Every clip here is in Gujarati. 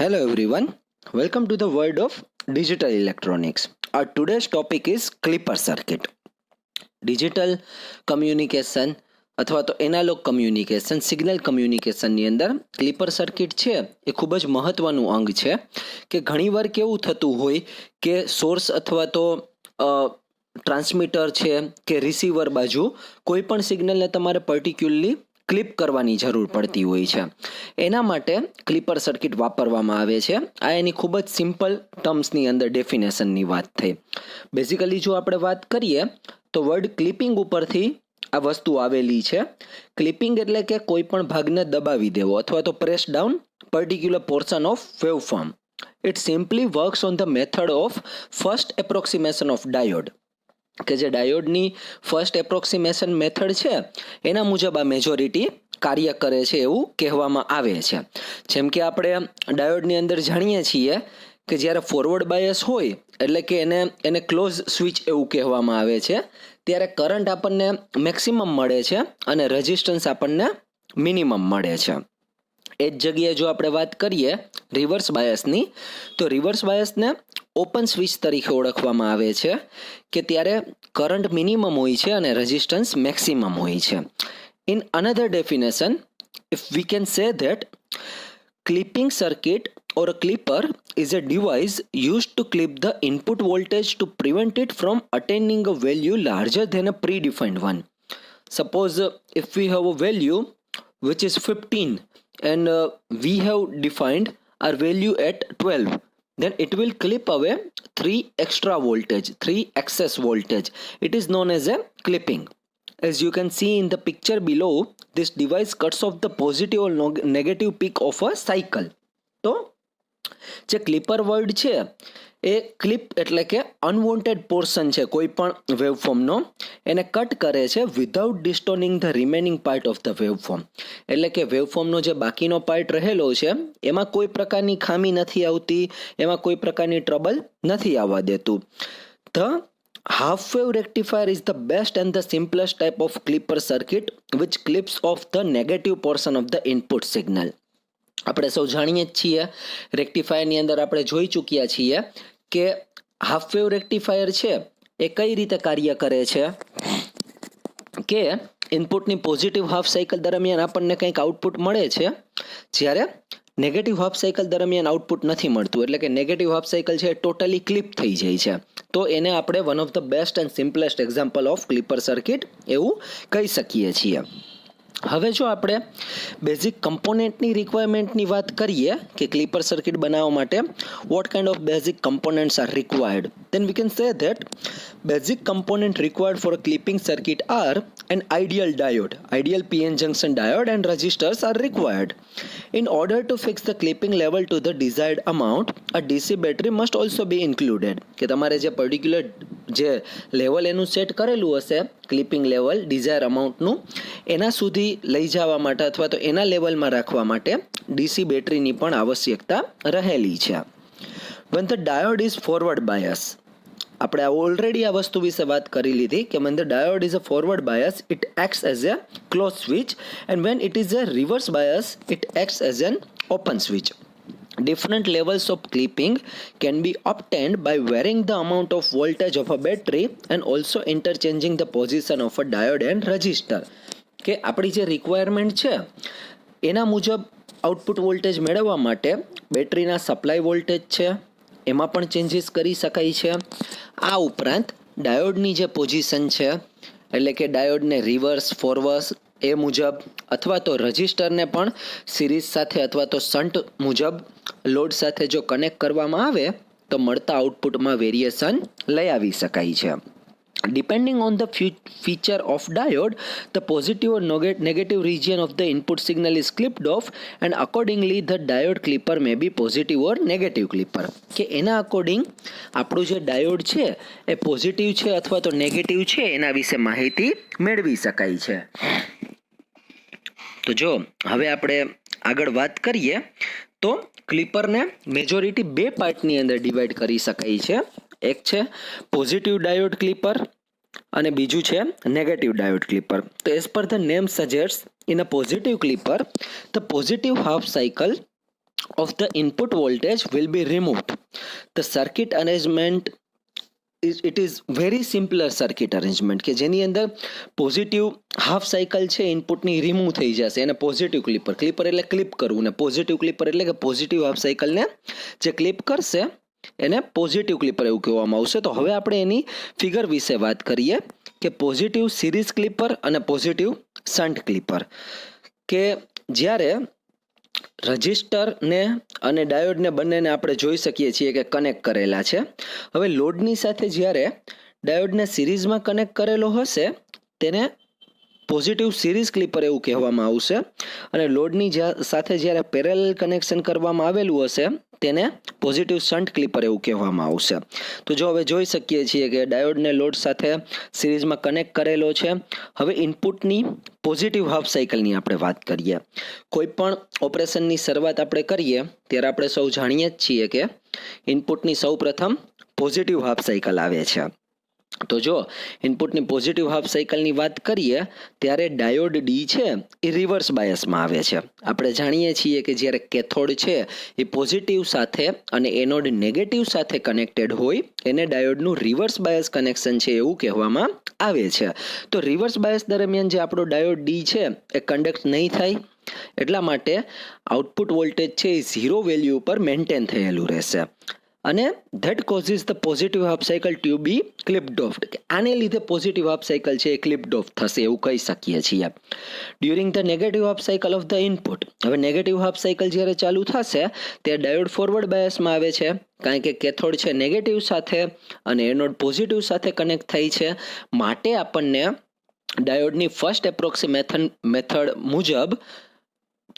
Hello everyone, welcome to the world of digital electronics. Our today's topic is clipper circuit. Digital communication અથવા તો એનાલોગ કમ્યુનિકેશન સિગ્નલ કમ્યુનિકેશનની અંદર ક્લિપર સર્કિટ છે એ ખૂબ જ મહત્વનું અંગ છે કે ઘણીવાર કેવું થતું હોય કે સોર્સ અથવા તો ટ્રાન્સમીટર છે કે રિસીવર બાજુ કોઈ પણ સિગ્નલને તમારે પર્ટિક્યુલરલી ક્લિપ કરવાની જરૂર પડતી હોય છે. એના માટે ક્લિપર સર્કિટ વાપરવામાં આવે છે. આ એની ખૂબ જ સિમ્પલ ટર્મ્સની અંદર ડેફિનેશનની વાત થઈ. બેઝિકલી જો આપણે વાત કરીએ તો વર્ડ ક્લિપિંગ ઉપરથી આ વસ્તુ આવેલી છે. ક્લિપિંગ એટલે કે કોઈ પણ ભાગને દબાવી દેવો અથવા તો press down particular portion of waveform. It simply works on the method of first approximation of diode, કે જે ડાયોડની ફર્સ્ટ એપ્રોક્સિમેશન મેથડ છે એના મુજબ આ મેજોરિટી કાર્ય કરે છે એવું કહેવામાં આવે છે. જેમ કે આપણે ડાયોડની અંદર જાણીએ છીએ કે જ્યારે ફોરવર્ડ બાયસ હોય એટલે કે એને ક્લોઝ સ્વિચ એવું કહેવામાં આવે છે, ત્યારે કરંટ આપણને મેક્સિમમ મળે છે અને રેઝિસ્ટન્સ આપણને મિનિમમ મળે છે. એ જ જગ્યાએ જો આપણે વાત કરીએ રિવર્સ બાયસની, તો રિવર્સ બાયસને ઓપન સ્વિચ તરીકે ઓળખવામાં આવે છે કે ત્યારે કરંટ મિનિમમ હોય છે અને રેઝિસ્ટન્સ મેક્સિમમ હોય છે. In another definition, if we can say that clipping circuit or a clipper is a device used to clip the input voltage to prevent it from attaining a value larger than a predefined one. Suppose if we have a value which is 15 and we have defined our value at 12, then it will clip away 3 extra voltage, 3 excess voltage. It is known as a clipping. As you can see in the picture below, this device cuts off the positive or negative peak of a cycle. તો જે ક્લિપર વર્ડ છે એ ક્લિપ એટલે કે અનવોન્ટેડ પોર્શન છે કોઈ પણ વેવફોર્મનો, એને કટ કરે છે without distorting the remaining part of the waveform. એટલે કે વેવફોર્મનો જે બાકીનો પાર્ટ રહેલો છે એમાં કોઈ પ્રકારની ખામી નથી આવતી, એમાં કોઈ પ્રકારની ટ્રબલ નથી આવવા દેતું. The half wave rectifier is the best and the simplest type of clipper circuit which clips off the negative portion of the input signal. આપણે સૌ જાણીએ જ છીએ, રેક્ટિફાયરની અંદર આપણે જોઈ ચૂક્યા છીએ કે હાફ વેવ રેક્ટિફાયર છે એ કઈ રીતે કાર્ય કરે છે કે ઇનપુટની પોઝિટિવ હાફ સાયકલ દરમિયાન આપણને કંઈક આઉટપુટ મળે છે, જ્યારે નેગેટિવ હાફ સાયકલ દરમિયાન આઉટપુટ નથી મળતું. એટલે કે નેગેટિવ હાફ સાયકલ છે એ ટોટલી ક્લિપ થઈ જાય છે. તો એને આપણે one of the best and simplest example of clipper circuit એવું કહી શકીએ છીએ. હવે જો આપણે બેઝિક કમ્પોનેન્ટની રિક્વાયરમેન્ટની વાત કરીએ કે ક્લિપર સર્કિટ બનાવવા માટે what kind of basic components are required, then we can say that basic component required for a clipping circuit are an ideal diode, ideal PN junction diode and resistors are required. In order to fix the clipping level to the desired amount, a DC battery must also be included. કે તમારે જે પર્ટિક્યુલર જે લેવલ એનું સેટ કરેલું હશે ક્લિપિંગ લેવલ ડિઝાયર અમાઉન્ટનું, એના સુધી લઈ જવા માટે અથવા તો એના લેવલમાં રાખવા માટે ડીસી બેટરીની પણ આવશ્યકતા રહેલી છે. When the diode is forward bias, આપણે ઓલરેડી આ વસ્તુ વિશે વાત કરી લીધી કે when the diode is a forward bias, it acts as a closed switch and when it is a reverse bias, it acts as an open switch. Different levels of clipping can be obtained by varying the amount of voltage of a battery and also interchanging the position of a diode and resistor. કે આપણી જે રિક્વાયરમેન્ટ છે એના મુજબ આઉટપુટ વોલ્ટેજ મેળવવા માટે બેટરીના સપ્લાય વોલ્ટેજ છે એમાં પણ ચેન્જીસ કરી શકાય છે. આ ઉપરાંત ડાયોડની જે પોઝિશન છે એટલે કે ડાયોડને રિવર્સ ફોરવર્સ એ મુજબ અથવા તો રજિસ્ટરને પણ સિરીઝ સાથે અથવા તો શન્ટ મુજબ લોડ સાથે જો કનેક્ટ કરવામાં આવે તો મળતા આઉટપુટમાં વેરિએશન લઈ આવી શકાય છે. Depending on the feature of diode, the positive or negative region of the input signal is clipped off and accordingly the diode clipper may be positive or negative clipper. કે એના અકોર્ડિંગ આપણું જે ડાયોડ છે એ પોઝિટિવ છે અથવા તો નેગેટિવ છે એના વિશે માહિતી મેળવી શકાય છે. તો જો હવે આપણે આગળ વાત કરીએ તો ક્લિપરને મેજોરિટી બે પાર્ટની અંદર ડિવાઈડ કરી શકાય છે. એક છે પોઝિટિવ ડાયોડ ક્લિપર અને બીજું છે નેગેટિવ ડાયોડ ક્લિપર. તો as per the name suggest, in a positive clipper the positive half cycle of the input voltage will be removed. The circuit arrangement it is very simpler circuit arrangement કે જેની અંદર પોઝિટિવ હાફ સાયકલ છે ઇનપુટની રિમૂવ થઈ જશે એને પોઝિટિવ ક્લિપર એટલે ક્લિપ કરવું ને પોઝિટિવ ક્લિપર એટલે કે પોઝિટિવ હાફ સાયકલને જે ક્લિપ કરશે એને પોઝિટિવ ક્લિપર એવું કહેવામાં આવશે. તો હવે આપણે એની ફિગર વિશે વાત કરીએ કે પોઝિટિવ સિરીઝ ક્લિપર અને પોઝિટિવ શન્ટ ક્લિપર કે જ્યારે રજિસ્ટરને અને ડાયોડને બંનેને આપણે જોઈ શકીએ છીએ કે કનેક્ટ કરેલા છે. હવે લોડની સાથે જ્યારે ડાયોડને સિરીઝમાં કનેક્ટ કરેલો હશે તેને પોઝિટિવ સિરીઝ ક્લિપર એવું કહેવામાં આવશે અને લોડની સાથે જ્યારે પેરેલલ કનેક્શન કરવામાં આવેલું હશે તેને પોઝિટિવ શન્ટ ક્લિપર એવું કહેવામાં આવશે. તો જો હવે જોઈ શકીએ છીએ કે ડાયોડને લોડ સાથે સિરીઝમાં કનેક્ટ કરેલો છે. હવે ઇનપુટની પોઝિટિવ હાફ સાયકલની આપણે વાત કરીએ. કોઈ પણ ઓપરેશનની શરૂઆત આપણે કરીએ ત્યારે આપણે સૌ જાણીએ જ છીએ કે ઇનપુટની સૌ પ્રથમ પોઝિટિવ હાફ સાયકલ આવે છે. તો જો ઇનપુટની પોઝિટિવ હાફ સાયકલની વાત કરીએ ત્યારે ડાયોડ ડી છે એ રિવર્સ બાયસમાં આવે છે. આપણે જાણીએ છીએ કે જ્યારે કેથોડ છે એ પોઝિટિવ સાથે અને એનોડ નેગેટિવ સાથે કનેક્ટેડ હોય એને ડાયોડનું રિવર્સ બાયસ કનેક્શન છે એવું કહેવામાં આવે છે. તો રિવર્સ બાયસ દરમિયાન જે આપણો ડાયોડ ડી છે એ કન્ડક્ટ નહીં થાય એટલા માટે આઉટપુટ વોલ્ટેજ છે એ 0 વેલ્યુ ઉપર મેન્ટેન થયેલું રહેશે અને that causes the positive half cycle to be clipped off. આને લીધે પોઝિટિવ હાફ સાયકલ છે એ ક્લિપ્ડ ઓફ થશે એવું કહી શકીએ છીએ. During the negative half cycle of the input. હવે નેગેટિવ હાફ સાયકલ જ્યારે ચાલુ થશે ત્યારે ડાયોડ ફોરવર્ડ બાયસમાં આવે છે કારણ કે કેથોડ છે નેગેટિવ સાથે અને એનોડ પોઝિટિવ સાથે કનેક્ટ થઈ છે. માટે આપણને ડાયોડની ફર્સ્ટ એપ્રોક્સિમેશન મેથડ મુજબ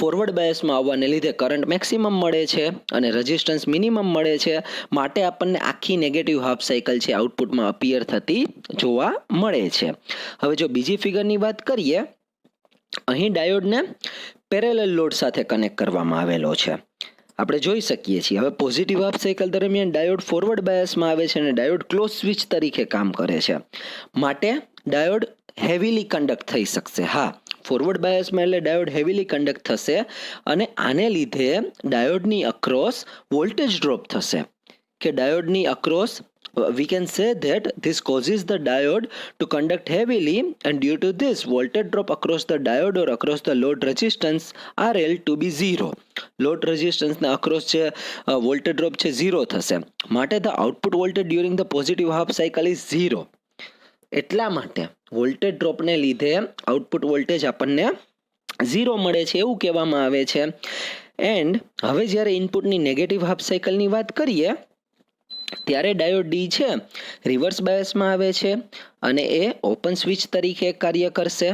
ફોરવર્ડ બાયસમાં આવવાને લીધે કરંટ મેક્સિમમ મળે છે અને રેઝિસ્ટન્સ મિનિમમ મળે છે. માટે આપણને આખી નેગેટિવ હાફ સાયકલ છે આઉટપુટમાં અપિયર થતી જોવા મળે છે. હવે જો બીજી ફિગરની વાત કરીએ અહીં ડાયોડને પેરેલલ લોડ સાથે કનેક્ટ કરવામાં આવેલો છે. આપણે જોઈ શકીએ છીએ હવે પોઝિટિવ હાફ સાયકલ દરમિયાન ડાયોડ ફોરવર્ડ બાયસમાં આવે છે અને ડાયોડ ક્લોઝ સ્વિચ તરીકે કામ કરે છે માટે ડાયોડ હેવીલી કન્ડક્ટ થઈ શકશે. હા, ફોરવર્ડ બાયસમાં એટલે ડાયોડ હેવીલી કન્ડક્ટ થશે અને આને લીધે ડાયોડની અક્રોસ વોલ્ટેજ ડ્રોપ થશે કે ડાયોડની across we can say that this causes the diode to conduct heavily and due to this voltage drop across the diode or across the load resistance RL to be 0. load resistance ના across છે voltage drop છે 0 થશે માટે the output voltage during the positive half cycle is 0. એટલા માટે વોલ્ટેજ ડ્રોપને લીધે આઉટપુટ વોલ્ટેજ આપણને 0 મળે છે એવું કહેવામાં આવે છે. એન્ડ હવે જ્યારે ઇનપુટની નેગેટિવ હાફ સાયકલની વાત કરીએ ત્યારે ડાયોડ ડી છે રિવર્સ બાયસમાં આવે છે અને એ ઓપન સ્વિચ તરીકે કાર્ય કરશે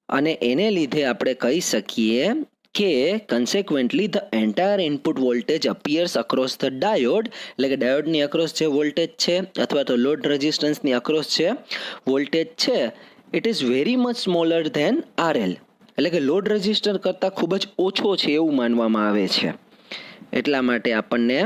અને એને લીધે આપણે કહી શકીએ કે consequently the entire input voltage appears across the diode એટલે કે ડાયોડની અક્રોસ જે વોલ્ટેજ છે અથવા તો લોડ રેઝિસ્ટન્સની અક્રોસ છે વોલ્ટેજ છે it is very much smaller than RL એટલે કે લોડ રેઝિસ્ટર કરતાં ખૂબ જ ઓછો છે એવું માનવામાં આવે છે. એટલા માટે આપણને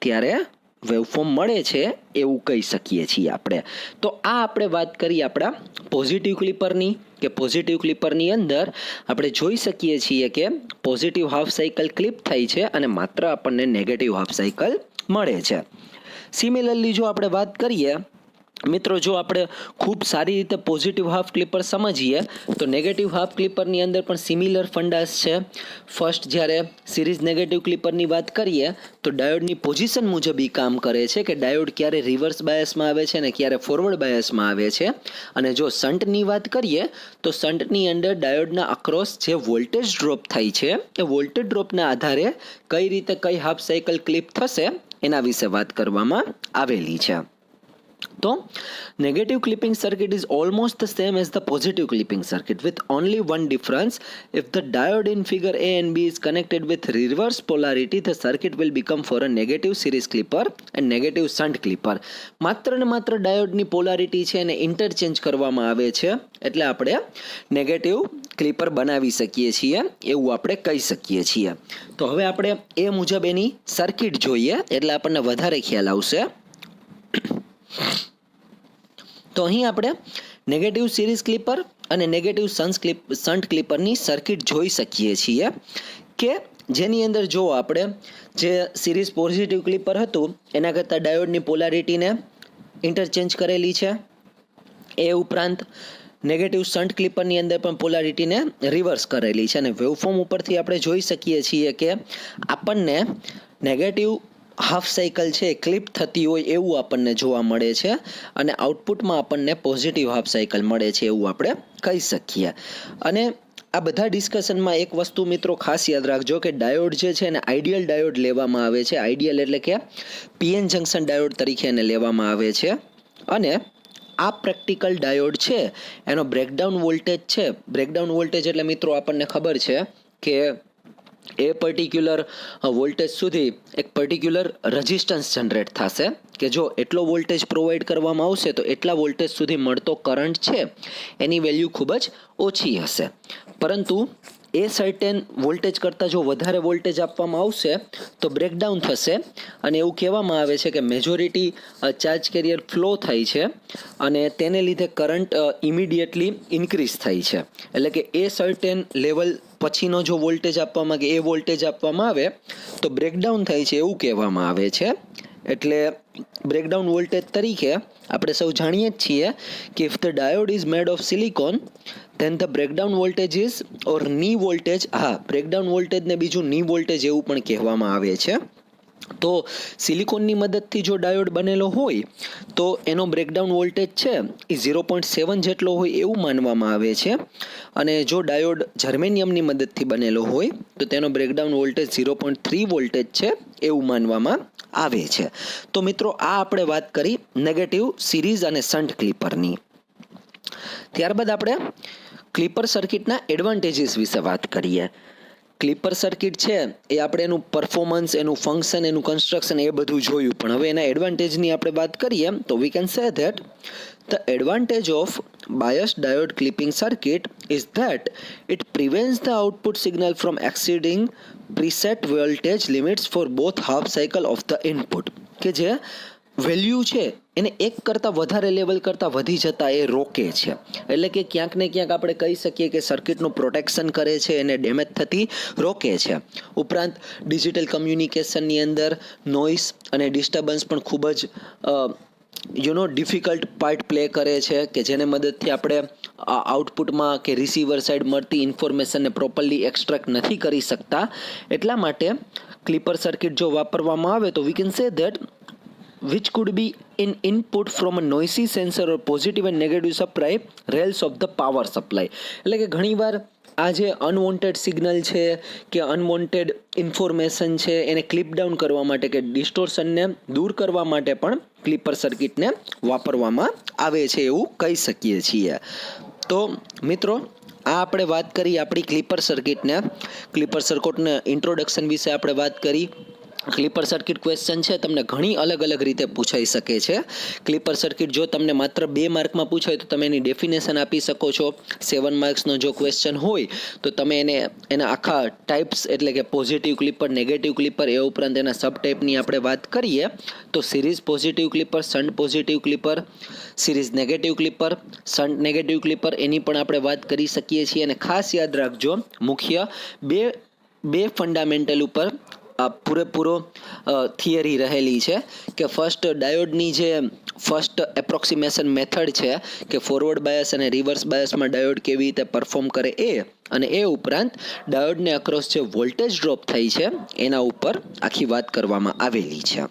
ત્યારે વેવફોર્મ મળે છે એવું કહી શકીએ છીએ આપણે. તો આ આપણે વાત કરી આપણા પોઝિટિવ ક્લિપરની કે પોઝિટિવ ક્લિપરની અંદર આપણે જોઈ શકીએ છીએ કે પોઝિટિવ હાફ સાયકલ ક્લિપ થઈ છે અને માત્ર આપણને નેગેટિવ હાફ સાયકલ મળે છે. સિમિલરલી જો આપણે વાત કરીએ મિત્રો જો આપણે ખૂબ સારી રીતે પોઝિટિવ હાફ ક્લિપર સમજીએ તો નેગેટિવ હાફ ક્લિપરની અંદર પણ સિમિલર ફંડાસ છે. ફર્સ્ટ જ્યારે સિરીઝ નેગેટિવ ક્લિપરની વાત કરીએ તો ડાયોડની પોઝિશન મુજબ એ કામ કરે છે કે ડાયોડ ક્યારે રિવર્સ બાયસમાં આવે છે અને ક્યારે ફોરવર્ડ બાયસમાં આવે છે. અને જો શન્ટની વાત કરીએ તો શન્ટની અંદર ડાયોડના અક્રોસ જે વોલ્ટેજ ડ્રોપ થાય છે એ વોલ્ટેજ ડ્રોપના આધારે કઈ રીતે કઈ હાફ સાયકલ ક્લિપ થશે એના વિશે વાત કરવામાં આવેલી છે. તો negative clipping circuit is almost the same as the positive clipping circuit with only one difference. If the diode in figure A and B is connected with reverse polarity, the circuit will become for a negative series clipper and negative shunt clipper. માત્ર ને માત્ર ડાયોડની પોલારિટી છે એને ઇન્ટરચેન્જ કરવામાં આવે છે એટલે આપણે નેગેટિવ ક્લિપર બનાવી શકીએ છીએ એવું આપણે કહી શકીએ છીએ. તો હવે આપણે એ મુજબ એની સર્કિટ જોઈએ એટલે આપણને વધારે ખ્યાલ આવશે. તો અહીં આપણે નેગેટિવ સિરીઝ ક્લિપર અને નેગેટિવ શન્ટ ક્લિપરની સર્કિટ જોઈ શકીએ છીએ કે જેની અંદર જો આપણે જે સિરીઝ પોઝિટિવ ક્લિપર હતું એના કરતાં ડાયોડની પોલારિટીને ઇન્ટરચેન્જ કરેલી છે. એ ઉપરાંત નેગેટિવ શન્ટ ક્લિપરની અંદર પણ પોલારિટીને રિવર્સ કરેલી છે. અને વેવફોર્મ ઉપરથી આપણે જોઈ શકીએ છીએ કે આપણને નેગેટિવ હાફ સાયકલ છે ક્લિપ થતી હોય એવું આપણને જોવા મળે છે અને આઉટપુટમાં આપણને પોઝિટિવ હાફ સાયકલ મળે છે એવું આપણે કહી શકીએ. અને આ બધા ડિસ્કશનમાં એક વસ્તુ મિત્રો ખાસ યાદ રાખજો કે ડાયોડ જે છે એને આઈડિયલ ડાયોડ લેવામાં આવે છે. આઈડિયલ એટલે કે પીએન જંક્શન ડાયોડ તરીકે એને લેવામાં આવે છે. અને આ પ્રેક્ટિકલ ડાયોડ છે એનો બ્રેકડાઉન વોલ્ટેજ છે. બ્રેકડાઉન વોલ્ટેજ એટલે મિત્રો આપણને ખબર છે કે એ પર્ટિક્યુલર વોલ્ટેજ સુધી એક પર્ટિક્યુલર રેઝિસ્ટન્સ જનરેટ થશે કે જો એટલો વોલ્ટેજ પ્રોવાઈડ કરવામાં આવશે તો એટલા વોલ્ટેજ સુધી મળતો કરંટ છે એની વેલ્યુ ખૂબ જ ઓછી હશે. પરંતુ એ સર્ટેન વોલ્ટેજ કરતાં જો વધારે વોલ્ટેજ આપવામાં આવશે તો બ્રેકડાઉન થશે અને એવું કહેવામાં આવે છે કે મેજોરિટી ચાર્જ કેરિયર ફ્લો થાય છે અને તેને લીધે કરંટ ઇમિડિયેટલી ઇન્ક્રીઝ થાય છે. એટલે કે એ સર્ટેન લેવલ પછીનો જો વોલ્ટેજ આપવામાં કે એ વોલ્ટેજ આપવામાં આવે તો બ્રેકડાઉન થાય છે એવું કહેવામાં આવે છે. એટલે બ્રેકડાઉન વોલ્ટેજ તરીકે આપણે સૌ જાણીએ જ છીએ કે if the diode is made of silicon then the breakdown voltage is or knee voltage. હા, બ્રેકડાઉન વોલ્ટેજને બીજું ની વોલ્ટેજ એવું પણ કહેવામાં આવે છે. તો સિલિકોનની મદદથી જો ડાયોડ બનેલો હોય તો એનો બ્રેકડાઉન વોલ્ટેજ છે એ 0.7 જેટલો હોય એવું માનવામાં આવે છે. અને જો ડાયોડ જર્મેનિયમની મદદથી બનેલો હોય તો તેનો બ્રેકડાઉન વોલ્ટેજ 0.3 વોલ્ટેજ છે એવું માનવામાં આવે છે. તો મિત્રો આ આપણે વાત કરી નેગેટિવ સિરીઝ અને શન્ટ ક્લિપરની. ત્યારબાદ આપણે ક્લિપર સર્કિટના એડવાન્ટેજીસ વિશે વાત કરીએ. ક્લિપર સર્કિટ છે એ આપણે એનું પરફોર્મન્સ, એનું ફંક્શન, એનું કન્સ્ટ્રક્શન એ બધું જોયું, પણ હવે એના એડવાન્ટેજની આપણે વાત કરીએ તો we can say that the advantage of biased diode clipping circuit is that it prevents the output signal from exceeding preset voltage limits for both half cycle of the input. કે જે વેલ્યુ છે એને એક કરતાં વધારે લેવલ કરતાં વધી જતા એ રોકે છે. એટલે કે ક્યાંક ને ક્યાંક આપણે કહી શકીએ કે સર્કિટનું પ્રોટેક્શન કરે છે, એને ડેમેજ થતી રોકે છે. ઉપરાંત ડિજિટલ કમ્યુનિકેશનની અંદર નોઇસ અને ડિસ્ટર્બન્સ પણ ખૂબ જ ડિફિકલ્ટ પાર્ટ પ્લે કરે છે કે જેને મદદથી આપણે આઉટપુટમાં કે રિસીવર સાઈડ મળતી ઇન્ફોર્મેશનને પ્રોપરલી એક્સટ્રેક્ટ નથી કરી શકતા. એટલા માટે ક્લિપર સર્કિટ જો વાપરવામાં આવે તો we can say that which could be in input from a noisy sensor or positive and negative supply rails of the power supply. એટલે કે ઘણીવાર આ જે અનવોન્ટેડ સિગ્નલ છે કે અનવોન્ટેડ ઇન્ફોર્મેશન છે એને ક્લિપ ડાઉન કરવા માટે કે ડિસ્ટોર્શનને દૂર કરવા માટે પણ ક્લિપર સર્કિટને વાપરવામાં આવે છે એવું કહી શકીએ છીએ. તો મિત્રો આ આપણે વાત કરી આપણી ક્લિપર સર્કિટને ઇન્ટ્રોડક્શન વિશે આપણે વાત કરી. ક્લિપર સર્કિટ ક્વેશ્ચન છે તમને ઘણી અલગ અલગ રીતે પૂછાઈ શકે છે. ક્લિપર સર્કિટ જો તમને માત્ર 2 માર્કમાં પૂછાય તો તમે એની ડેફિનેશન આપી શકો છો. 7 માર્ક્સનો જો ક્વેશ્ચન હોય તો તમે એના આખા ટાઈપ્સ એટલે કે પોઝિટિવ ક્લિપર, નેગેટિવ ક્લિપર, એ ઉપરાંત એના સબ ટાઈપની આપણે વાત કરીએ તો series positive clipper, shunt positive clipper, series negative clipper, shunt negative clipper એની પણ આપણે વાત કરી શકીએ છીએ. અને ખાસ યાદ રાખજો મુખ્ય બે ફંડામેન્ટલ ઉપર પૂરેપૂરો થિયરી રહેલી છે કે ફર્સ્ટ ડાયોડની જે ફર્સ્ટ એપ્રોક્સિમેશન મેથડ છે કે ફોરવર્ડ બાયસ અને રિવર્સ બાયસમાં ડાયોડ કેવી રીતે પરફોર્મ કરે અને એ ઉપરાંત ડાયોડને અક્રોસ જે વોલ્ટેજ ડ્રોપ થઈ છે એના ઉપર આખી વાત કરવામાં આવેલી છે.